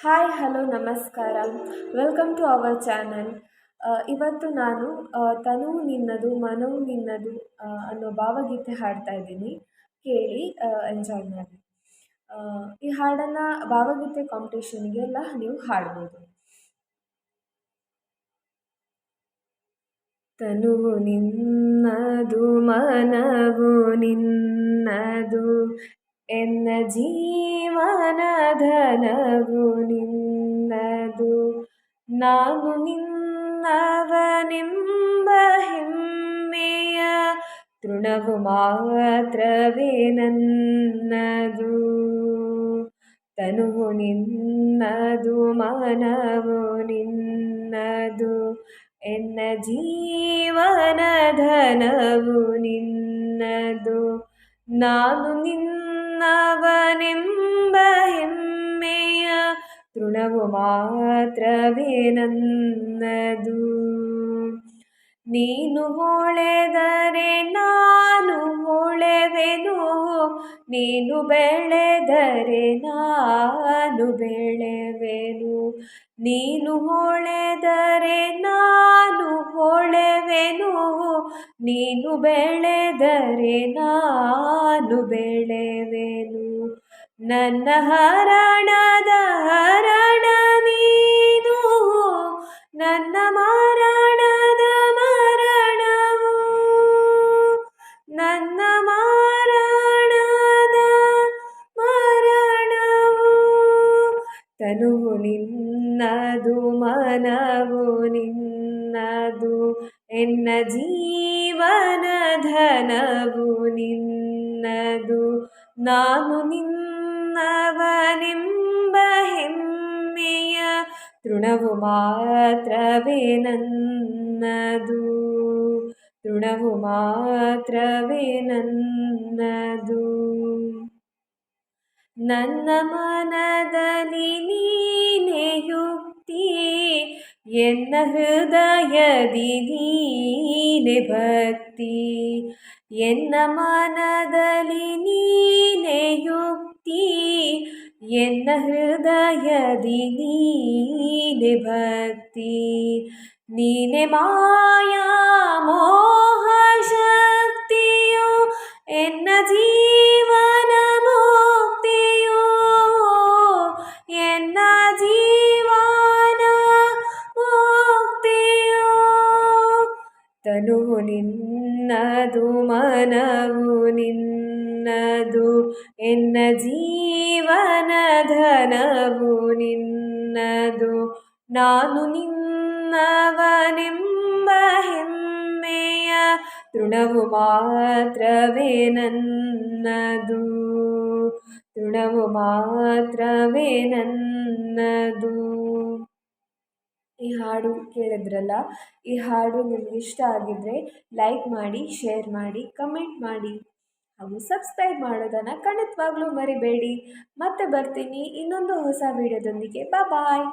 Hi hello ನಮಸ್ಕಾರ. Welcome to our channel. ಇವತ್ತು ನಾನು ತನುವು ನಿನ್ನದು ಮನವು ನಿನ್ನದು ಅನ್ನೋ ಭಾವಗೀತೆ ಹಾಡ್ತಾ ಇದ್ದೀನಿ. ಕೇಳಿ ಎಂಜಾಯ್ ಮಾಡಿ. ಈ ಹಾಡನ್ನು ಭಾವಗೀತೆ ಕಾಂಪಿಟೇಷನ್ಗೆಲ್ಲ ನೀವು ಹಾಡ್ಬೋದು. ತನುವು ನಿನ್ನದು ಮನವು ನಿನ್ನದು ಎನ್ನ ಜೀವನಧನವು ನಿನ್ನದು ನಾನು ನಿನ್ನವನೆಂಬ ಹೆಮ್ಮೆಯ ತೃಣವು ಮಾತ್ರವೇ ನನ್ನದು. ತನುವು ನಿನ್ನದು ಮನವು ನಿನ್ನದು ಎನ್ನ ಜೀವನಧನವು ನಿನ್ನದು ನಾನು ನಿನ್ನವನೆಂಬ ಹೆಮ್ಮೆಯ ತೃಣವು ಮಾತ್ರವೇ ನನ್ನದು. ನೀನು ಹೊಳೆದರೆ ನಾನು ಹೊಳೆವೆನು, ನೀನು ಬೆಳೆದರೆ ನಾನು ಬೆಳೆವೆನು. ನೀನು ಹೊಳೆದರೆ ನಾನು ಹೊಳೆವೆನು, ನೀನು ಬೆಳೆದರೆ ನಾನು ಬೆಳೆವೆನು. ನನ್ನ ಹರಣದ ಹರಣ ನೀನು, ನನ್ನ ಮಾರಣದ ಮರಣವು, ನನ್ನ ಮಾರಣದ ಮರಣವು. ತನುವು ನಿನ್ನದು ಮನವು ನಿನ್ನದು ಎನ್ನ ಜೀವನಧನವು ನಿನ್ನದು ನಾನು ನಿನ್ನವನೆಂಬ ಹೆಮ್ಮೆಯ ತೃಣವು ಮಾತ್ರವೇ ನನ್ನದು. ತೃಣವು ಮಾತ್ರವೇ ನನ್ನದು. ನನ್ನ ಮನದಲ್ಲಿ ನೀನೇ ಯುಕ್ತಿ, ಎನ್ನ ಹೃದಯದಿ ನೀನೆ ಭಕ್ತಿ. ಎನ್ನ ಮನದಲ್ಲಿ ನೀನೆ ಯುಕ್ತಿ, ಎನ್ನ ಹೃದಯದಿ ನೀನೆ ಭಕ್ತಿ. ನೀನೆ ಮಾಯಾ ಮೋಹ ಶಕ್ತಿಯು ಎನ್ನ ಜೀವನ ಮುಕ್ತಿಯು, ಎನ್ನ ಜೀವನ ಮುಕ್ತಿಯು. ತನುವು ನಿನ್ನದು ಮನವು ನಿನ್ನದು ಎನ್ನ ಜೀವನಧನವು ನಿನ್ನದು ನಾನು ನಿನ್ನವನೆಂಬ ಹೆಮ್ಮೆಯ ತೃಣವು ಮಾತ್ರವೇ ನನ್ನದು. ತೃಣವು ಮಾತ್ರವೇ ನನ್ನದು. ಈ ಹಾಡು ಕೇಳಿದ್ರಲ್ಲ, ಈ ಹಾಡು ನಿಮ್ಗೆ ಇಷ್ಟ ಆಗಿದ್ದರೆ ಲೈಕ್ ಮಾಡಿ, ಶೇರ್ ಮಾಡಿ, ಕಮೆಂಟ್ ಮಾಡಿ ಹಾಗೂ ಸಬ್ಸ್ಕ್ರೈಬ್ ಮಾಡೋದನ್ನು ಖಂಡಿತವಾಗ್ಲೂ ಮರಿಬೇಡಿ. ಮತ್ತೆ ಬರ್ತೀನಿ ಇನ್ನೊಂದು ಹೊಸ ವಿಡಿಯೋದೊಂದಿಗೆ. ಬಾಯ್.